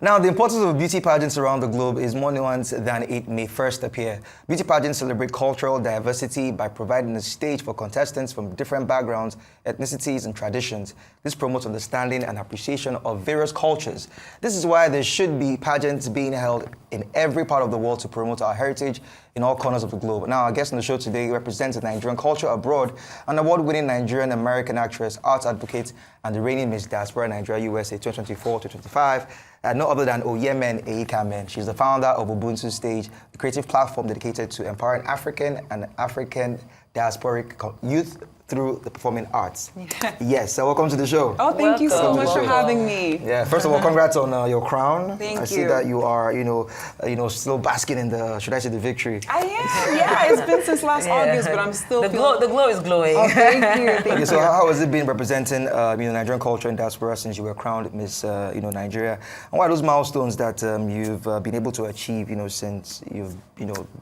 Now, the importance of beauty pageants around the globe is more nuanced than it may first appear. Beauty pageants celebrate cultural diversity by providing a stage for contestants from different backgrounds, ethnicities, and traditions. This promotes understanding and appreciation of various cultures. This is why there should be pageants being held in every part of the world to promote our heritage in all corners of the globe. Now, our guest on the show today represents the Nigerian culture abroad, an award-winning Nigerian-American actress, arts advocate, and the reigning Miss Diaspora Nigeria USA 2024-2025. No other than Oyemen Ehikhamhen. She's the founder of Ubuntu Stage, the creative platform dedicated to empowering African and African diasporic youth through the performing arts. Yes, so welcome to the show. Oh, thank you so much for having me. Yeah, first of all, congrats on your crown. Thank you. I see that you are, still basking in the, should I say, the victory. I am, yeah. It's been since last August, but I'm still the glow is glowing. Oh, thank you. Okay, so how has it been representing, Nigerian culture and diaspora since you were crowned Miss, Nigeria? And what are those milestones that you've been able to achieve, since you've,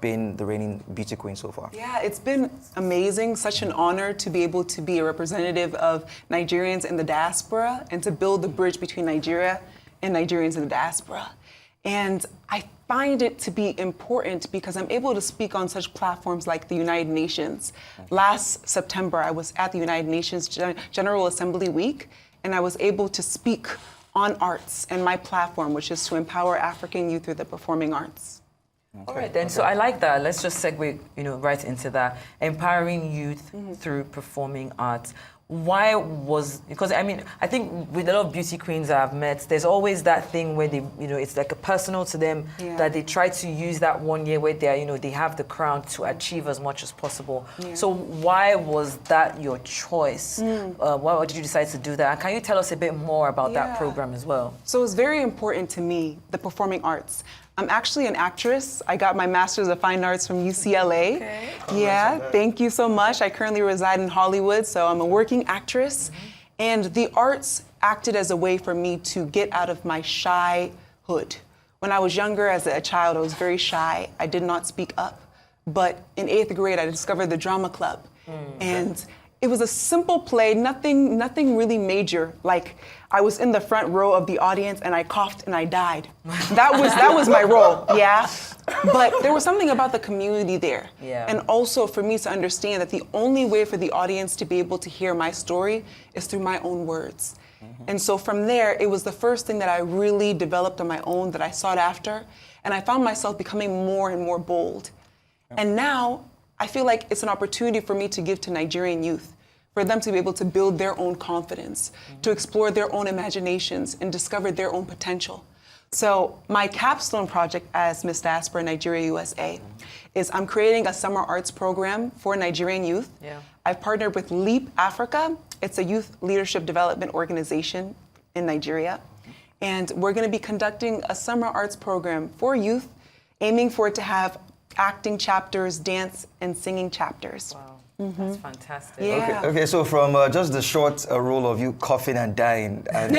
been the reigning beauty queen so far? Yeah, it's been amazing. Such an honor to be able to be a representative of Nigerians in the diaspora and to build the bridge between Nigeria and Nigerians in the diaspora. And I find it to be important because I'm able to speak on such platforms like the United Nations. Last September, I was at the United Nations General Assembly Week, and I was able to speak on arts and my platform, which is to empower African youth through the performing arts. Okay. All right, then. Okay. So I like that. Let's just segue, right into that. Empowering youth through performing arts. Because I think with a lot of beauty queens I've met, there's always that thing where they, it's like a personal to them, that they try to use that 1 year where they're, they have the crown to achieve as much as possible. Yeah. So why was that your choice? Why did you decide to do that? And can you tell us a bit more about that program as well? So it's very important to me, the performing arts. I'm actually an actress. I got my Master's of Fine Arts from UCLA. Okay. Yeah, thank you so much. I currently reside in Hollywood, so I'm a working actress. And the arts acted as a way for me to get out of my shyhood. When I was younger, as a child, I was very shy. I did not speak up. But in 8th grade, I discovered the drama club. And it was a simple play, nothing really major. Like, I was in the front row of the audience and I coughed and I died. That was my role, yeah? But there was something about the community there. Yeah. And also for me to understand that the only way for the audience to be able to hear my story is through my own words. And so from there, it was the first thing that I really developed on my own, that I sought after. And I found myself becoming more and more bold. And now, I feel like it's an opportunity for me to give to Nigerian youth, for them to be able to build their own confidence, to explore their own imaginations and discover their own potential. So my capstone project as Miss Diaspora Nigeria USA is I'm creating a summer arts program for Nigerian youth. Yeah. I've partnered with LEAP Africa. It's a youth leadership development organization in Nigeria. And we're going to be conducting a summer arts program for youth, aiming for it to have acting chapters, dance, and singing chapters. Wow. That's fantastic. Yeah. Okay, so from just the short role of you coughing and dying and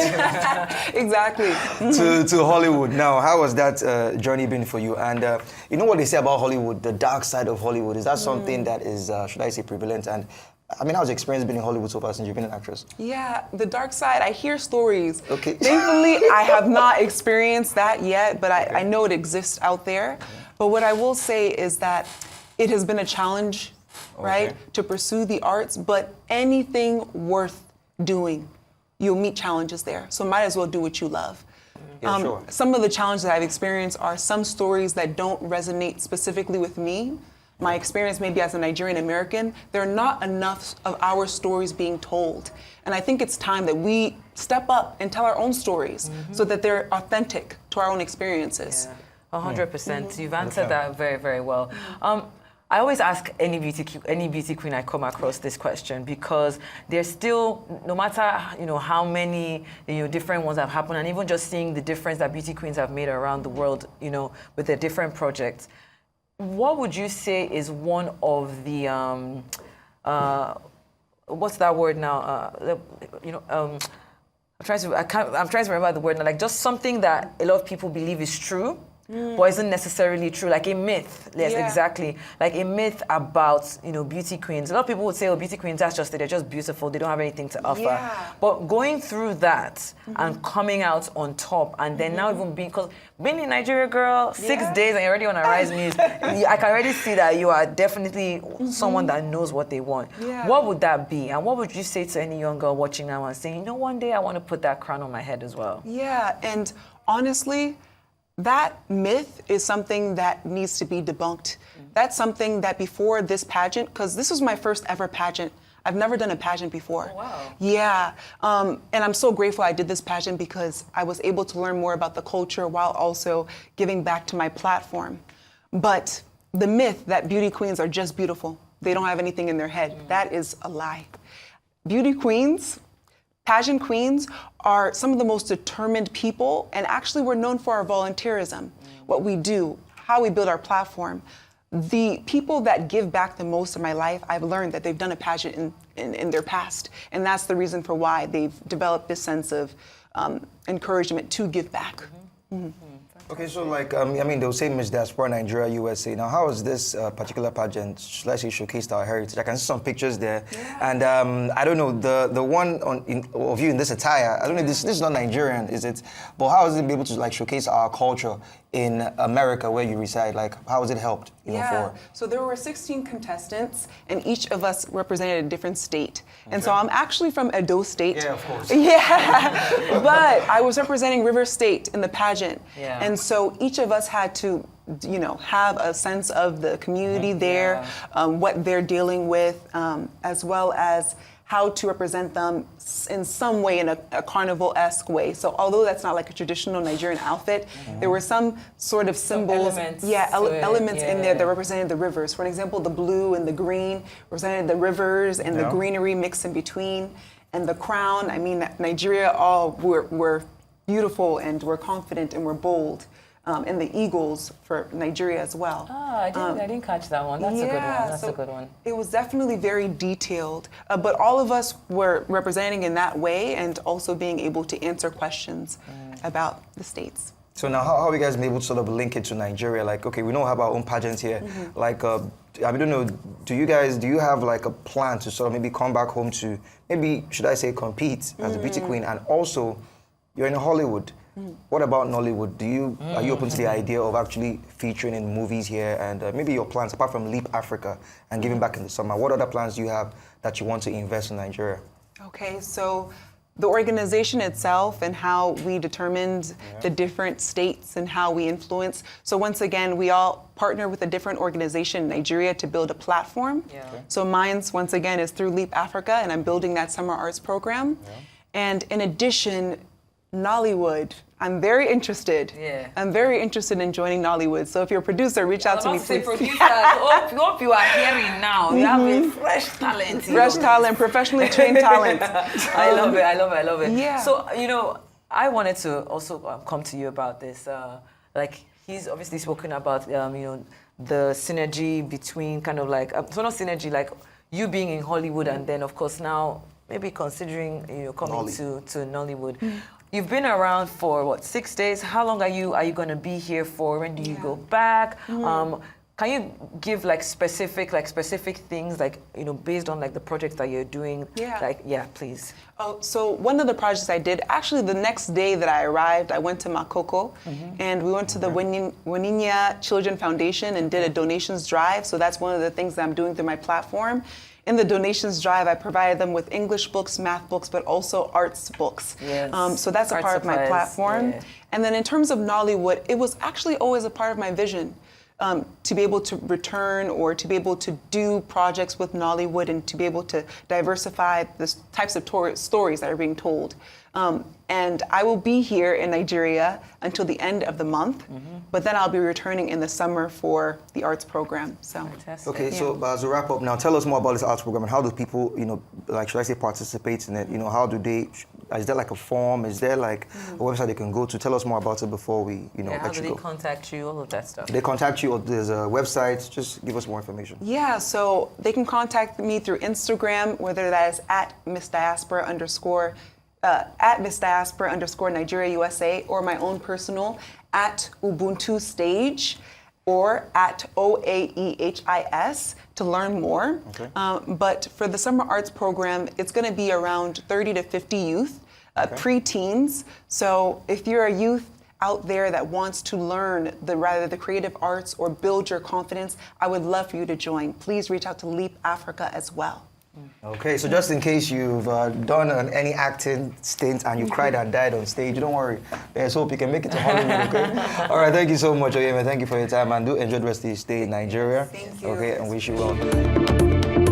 Exactly. to Hollywood. Now, how has that journey been for you? And you know what they say about Hollywood, the dark side of Hollywood. Is that something that is, should I say, prevalent? And how's your experience been in Hollywood so far since you've been an actress? Yeah, the dark side, I hear stories. Okay. Thankfully, I have not experienced that yet, but I know it exists out there. But what I will say is that it has been a challenge, right, to pursue the arts, but anything worth doing, you'll meet challenges there. So might as well do what you love. Yeah, sure. Some of the challenges I've experienced are some stories that don't resonate specifically with me. My experience maybe as a Nigerian American, there are not enough of our stories being told. And I think it's time that we step up and tell our own stories so that they're authentic to our own experiences. Yeah. 100%. You've answered that very, very well. I always ask any beauty queen I come across this question, because there's still, no matter how many different ones have happened, and even just seeing the difference that beauty queens have made around the world, with their different projects. What would you say is one of the what's that word now? I'm trying to remember the word now. Like, just something that a lot of people believe is true, but isn't necessarily true, like a myth. Yes, exactly. Like a myth about, beauty queens. A lot of people would say, oh, beauty queens, that's just it. They're just beautiful. They don't have anything to offer. Yeah. But going through that and coming out on top, and then now even because being in Nigeria, girl, 6 days and you're already on Arise News, I can already see that you are definitely someone that knows what they want. Yeah. What would that be? And what would you say to any young girl watching now and saying, one day I want to put that crown on my head as well? Yeah, and honestly, that myth is something that needs to be debunked. That's something that before this pageant, because this was my first ever pageant. I've never done a pageant before. Oh, wow. Yeah, and I'm so grateful I did this pageant because I was able to learn more about the culture while also giving back to my platform. But the myth that beauty queens are just beautiful, they don't have anything in their head, that is a lie. Beauty queens, pageant queens are some of the most determined people, and actually we're known for our volunteerism, what we do, how we build our platform. The people that give back the most in my life, I've learned that they've done a pageant in their past, and that's the reason for why they've developed this sense of encouragement to give back. Okay, so they'll say Miss Diaspora, Nigeria, USA. Now, how is this particular pageant, should I say, showcased our heritage? I can see some pictures there. Yeah. And I don't know, the one of you in this attire, I don't know, this is not Nigerian, is it? But how is it be able to showcase our culture in America where you reside? How has it helped? So there were 16 contestants, and each of us represented a different state. Okay. And so I'm actually from Edo State. Yeah, of course. Yeah, but I was representing River State in the pageant. Yeah. And so each of us had to, have a sense of the community there, what they're dealing with, as well as how to represent them in some way, in a carnival-esque way. So although that's not like a traditional Nigerian outfit, there were some sort of symbols, elements in there that represented the rivers. For example, the blue and the green represented the rivers and the greenery mixed in between. And the crown, Nigeria, we're beautiful and we're confident and we're bold. And the eagles for Nigeria as well. I didn't catch that one. That's a good one. That's a good one. It was definitely very detailed, but all of us were representing in that way and also being able to answer questions about the states. So now, how have you guys been able to sort of link it to Nigeria? We know have our own pageants here. I don't know, do you have a plan to sort of maybe come back home to maybe, should I say, compete as a beauty queen? And also, you're in Hollywood. What about Nollywood? Are you open to the idea of actually featuring in movies here, and maybe your plans apart from Leap Africa and giving back in the summer? What other plans do you have that you want to invest in Nigeria? Okay, so the organization itself and how we determined the different states and how we influence. So once again, we all partner with a different organization in Nigeria to build a platform. Yeah. Okay. So mine's once again is through Leap Africa, and I'm building that summer arts program. Yeah. And in addition, Nollywood. I'm very interested. Yeah. I'm very interested in joining Nollywood. So if you're a producer, reach out to me, please. Producers, hope you are hearing now. You have a fresh talent. Fresh talent, professionally trained talent. I love it. Yeah. So, I wanted to also come to you about this. He's obviously spoken about, the synergy between kind of so not synergy, you being in Hollywood and then, of course, now maybe considering, coming to Nollywood. You've been around for 6 days? How long are you going to be here for? When do you go back? Can you give specific things based on the projects that you're doing? Yeah. Please. Oh, so one of the projects I did, actually the next day that I arrived, I went to Makoko and we went to the Waninya Children Foundation and did a donations drive. So that's one of the things that I'm doing through my platform. In the donations drive, I provided them with English books, math books, but also arts books. Yes. So that's a part of my platform. Yeah. And then in terms of Nollywood, it was actually always a part of my vision to be able to return or to be able to do projects with Nollywood and to be able to diversify the types of stories that are being told. And I will be here in Nigeria until the end of the month, but then I'll be returning in the summer for the arts program. So. Fantastic. Okay, so as a wrap up now, tell us more about this arts program and how do people, should I say, participate in it? How do they? Is there a form? Is there a website they can go to? Tell us more about it before we, let you go. How do they contact you? All of that stuff. They contact you, or there's a website. Just give us more information. Yeah, so they can contact me through Instagram, whether that is at Miss Diaspora _ at Miss Diaspora _Nigeria USA, or my own personal at Ubuntu Stage, or at OAEHIS to learn more. Okay. But for the summer arts program, it's going to be around 30 to 50 youth, pre-teens. So if you're a youth out there that wants to learn rather the creative arts or build your confidence, I would love for you to join. Please reach out to Leap Africa as well. Okay, so just in case you've done any acting stint and you cried and died on stage, don't worry. Let's hope you can make it to Hollywood, okay? All right, thank you so much, Oyemen. Thank you for your time, and do enjoy the rest of your stay in Nigeria. Thank you. Okay, and wish you well.